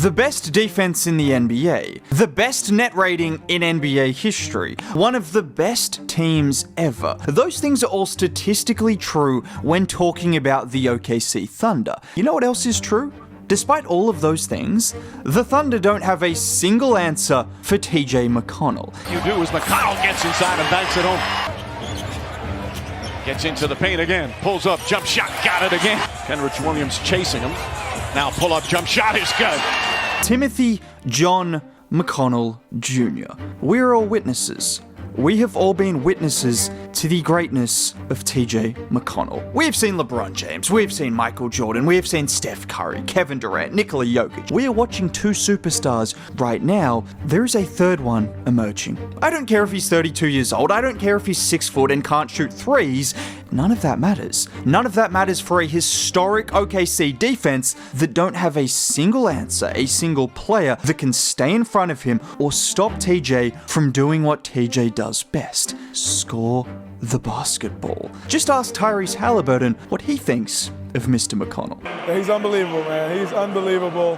the best defense in the NBA, the best net rating in NBA history, one of the best teams ever. Those things are all statistically true when talking about the OKC Thunder. You know what else is true? Despite all of those things, the Thunder don't have a single answer for TJ McConnell. You do as McConnell gets inside and banks it home. Gets into the paint again, pulls up, jump shot, got it again. Kenrich Williams chasing him. Now pull up, jump shot is good. Timothy John McConnell Jr. We're all witnesses. We have all been witnesses to the greatness of TJ McConnell. We've seen LeBron James, we've seen Michael Jordan, we have seen Steph Curry, Kevin Durant, Nikola Jokic. We are watching two superstars right now. There is a third one emerging. I don't care if he's 32 years old, I don't care if he's 6 foot and can't shoot threes. None of that matters. None of that matters for a historic OKC defense that don't have a single answer, a single player that can stay in front of him or stop TJ from doing what TJ does best: score the basketball. Just ask Tyrese Halliburton what he thinks of Mr. McConnell. He's unbelievable, man. He's unbelievable.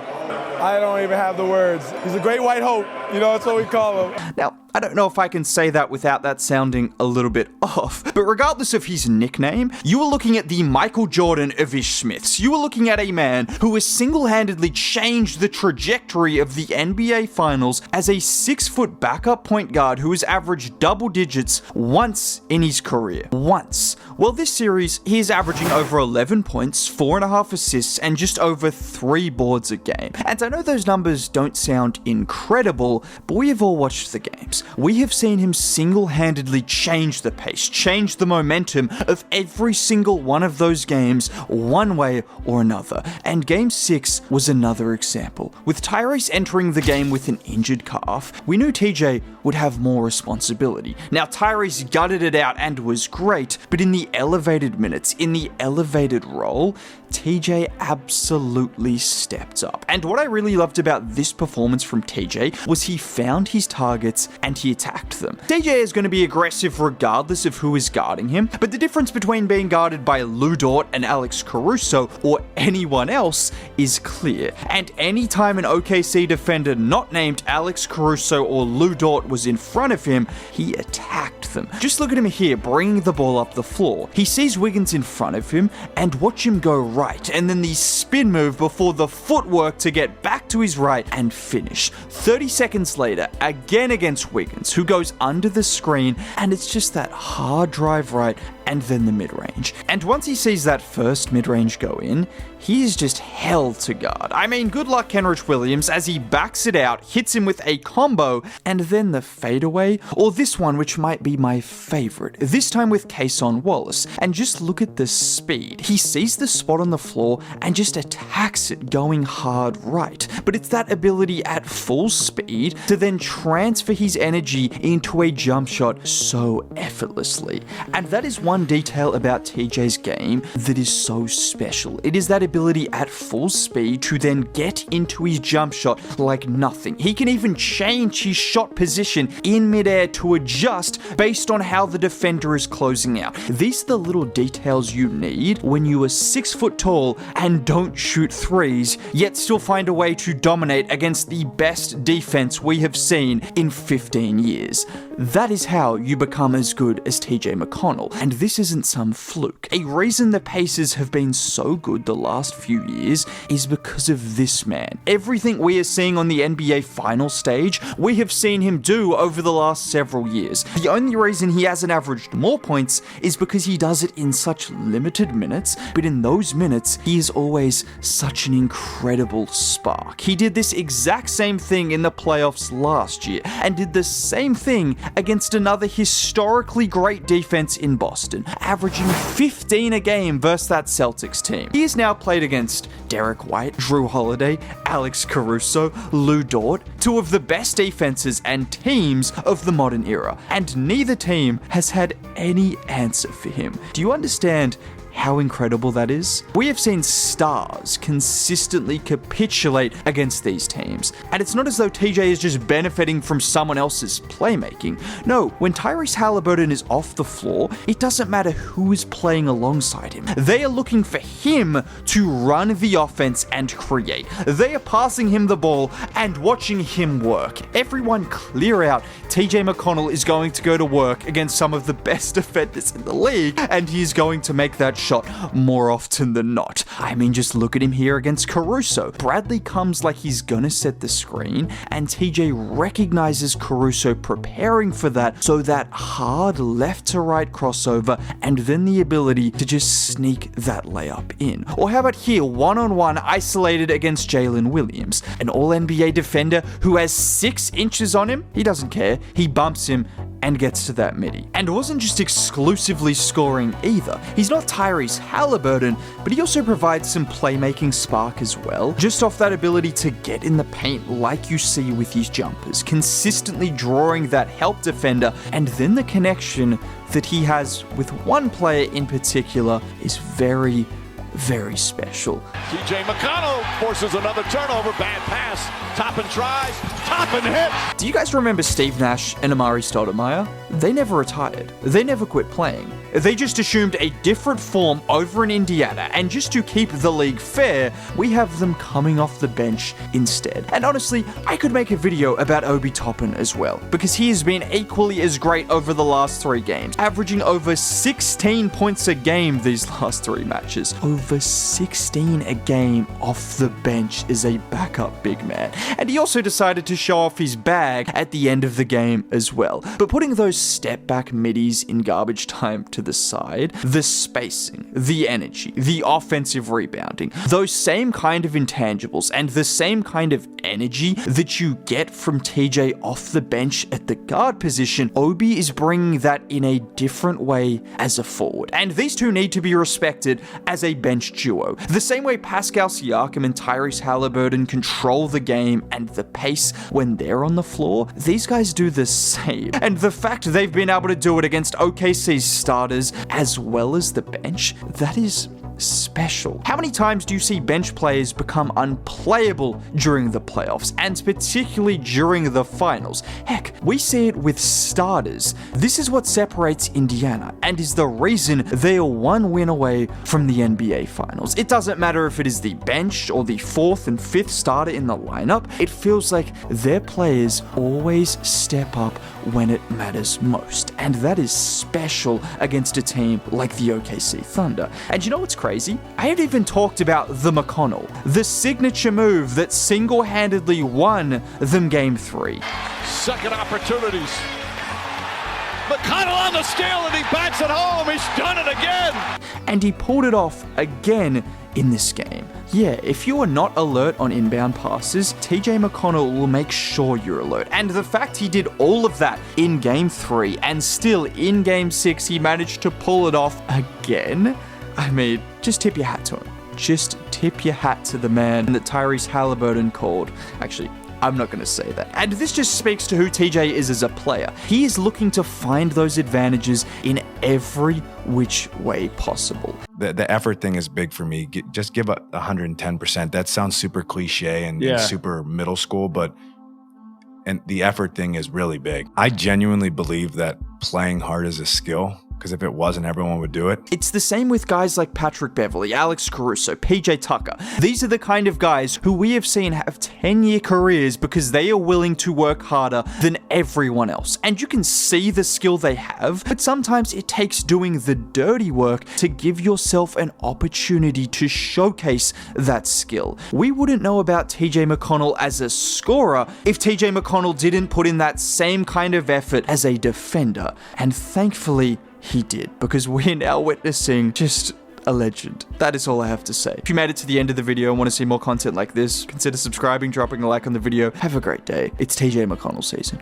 I don't even have the words. He's a great white hope. You know, that's what we call him. Now, I don't know if I can say that without that sounding a little bit off, but regardless of his nickname, you are looking at the Michael Jordan of Ish Smiths. You are looking at a man who has single-handedly changed the trajectory of the NBA Finals as a 6-foot backup point guard who has averaged double digits once in his career. Once. Well, this series, he is averaging over 11 points, 4.5 assists, and just over 3 boards a game. And I know those numbers don't sound incredible, but we have all watched the games. We have seen him single-handedly change the pace, change the momentum of every single one of those games one way or another. And Game 6 was another example. With Tyrese entering the game with an injured calf, we knew TJ would have more responsibility. Now, Tyrese gutted it out and was great, but in the elevated minutes, in the elevated role, TJ absolutely stepped up. And what I really loved about this performance from TJ was he found his targets and he attacked them. TJ is going to be aggressive regardless of who is guarding him, but the difference between being guarded by Lou Dort and Alex Caruso or anyone else is clear. And anytime an OKC defender not named Alex Caruso or Lou Dort was in front of him, he attacked them. Just look at him here, bringing the ball up the floor. He sees Wiggins in front of him and watch him go right, and then the spin move before the footwork to get back to his right and finish. 30 seconds later, again against Wiggins, who goes under the screen, and it's just that hard drive right and then the mid-range. And once he sees that first mid-range go in, he is just held to guard. I mean, good luck Kenrich Williams as he backs it out, hits him with a combo, and then the fadeaway, or this one which might be my favorite, this time with Cason Wallace. And just look at the speed. He sees the spot on the floor and just attacks it going hard right. But it's that ability at full speed to then transfer his energy into a jump shot so effortlessly. And that is one detail about TJ's game that is so special. It is that ability at full speed to then get into his jump shot like nothing. He can even change his shot position in midair to adjust based on how the defender is closing out. These are the little details you need when you are 6 foot tall and don't shoot threes, yet still find a way to dominate against the best defense we have seen in 15 years. That is how you become as good as TJ McConnell, and this isn't some fluke. A reason the Pacers have been so good the last few years is because of this man. Everything we are seeing on the NBA final stage, we have seen him do over the last several years. The only reason he hasn't averaged more points is because he does it in such limited minutes, but in those minutes, he is always such an incredible spark. He did this exact same thing in the playoffs last year, and did the same thing against another historically great defense in Boston, averaging 15 a game versus that Celtics team. He has now played against Derek White, Drew Holiday, Alex Caruso, Lou Dort, two of the best defenses and teams of the modern era, and neither team has had any answer for him. Do you understand how incredible that is? We have seen stars consistently capitulate against these teams, and it's not as though TJ is just benefiting from someone else's playmaking. No, when Tyrese Halliburton is off the floor, it doesn't matter who is playing alongside him. They are looking for him to run the offense and create. They are passing him the ball and watching him work. Everyone clear out. TJ McConnell is going to go to work against some of the best defenders in the league, and he's going to make that shot more often than not. I mean, just look at him here against Caruso. Bradley comes like he's gonna set the screen, and TJ recognizes Caruso preparing for that, so that hard left to right crossover, and then the ability to just sneak that layup in. Or how about here, one-on-one isolated against Jalen Williams, an all-NBA defender who has 6 inches on him? He doesn't care. He bumps him and gets to that midi. And wasn't just exclusively scoring either. He's not Tyrese Halliburton, but he also provides some playmaking spark as well, just off that ability to get in the paint like you see with his jumpers, consistently drawing that help defender, and then the connection that he has with one player in particular is very, very special. TJ McConnell forces another turnover, bad pass, Toppin tries, Toppin hits. Do you guys remember Steve Nash and Amari Stoudemire? They never retired. They never quit playing. They just assumed a different form over in Indiana, and just to keep the league fair, we have them coming off the bench instead. And honestly, I could make a video about Obi Toppin as well, because he has been equally as great over the last 3 games, averaging over 16 points a game these last 3 matches. Over 16 a game off the bench as a backup big man. And he also decided to show off his bag at the end of the game as well. But putting those step back middies in garbage time to the side, the spacing, the energy, the offensive rebounding, those same kind of intangibles and the same kind of energy that you get from TJ off the bench at the guard position, Obi is bringing that in a different way as a forward. And these two need to be respected as a bench duo. The same way Pascal Siakam and Tyrese Halliburton control the game and the pace when they're on the floor, these guys do the same. And the fact they've been able to do it against OKC's starters as well as the bench, that is special. How many times do you see bench players become unplayable during the playoffs, and particularly during the finals? Heck, we see it with starters. This is what separates Indiana and is the reason they are 1 win away from the NBA finals. It doesn't matter if it is the bench or the 4th and 5th starter in the lineup. It feels like their players always step up when it matters most, and that is special against a team like the OKC Thunder. And you know what's crazy? I haven't even talked about the McConnell, the signature move that single-handedly won them Game 3. Second opportunities. McConnell on the steal, and he bats it home. He's done it again. And he pulled it off again in this game. Yeah, if you are not alert on inbound passes, TJ McConnell will make sure you're alert. And the fact he did all of that in Game 3 and still in Game 6 he managed to pull it off again, I mean, just tip your hat to him. Just tip your hat to the man that Tyrese Halliburton called. Actually, I'm not going to say that. And this just speaks to who TJ is as a player. He is looking to find those advantages in every which way possible. The effort thing is big for me. Just give 110%. That sounds super cliche and super middle school, and the effort thing is really big. I genuinely believe that playing hard is a skill, because if it wasn't, everyone would do it. It's the same with guys like Patrick Beverley, Alex Caruso, PJ Tucker. These are the kind of guys who we have seen have 10-year careers because they are willing to work harder than everyone else. And you can see the skill they have, but sometimes it takes doing the dirty work to give yourself an opportunity to showcase that skill. We wouldn't know about TJ McConnell as a scorer if TJ McConnell didn't put in that same kind of effort as a defender. And thankfully, he did, because we're now witnessing just a legend. That is all I have to say. If you made it to the end of the video and want to see more content like this, consider subscribing, dropping a like on the video. Have a great day. It's TJ McConnell season.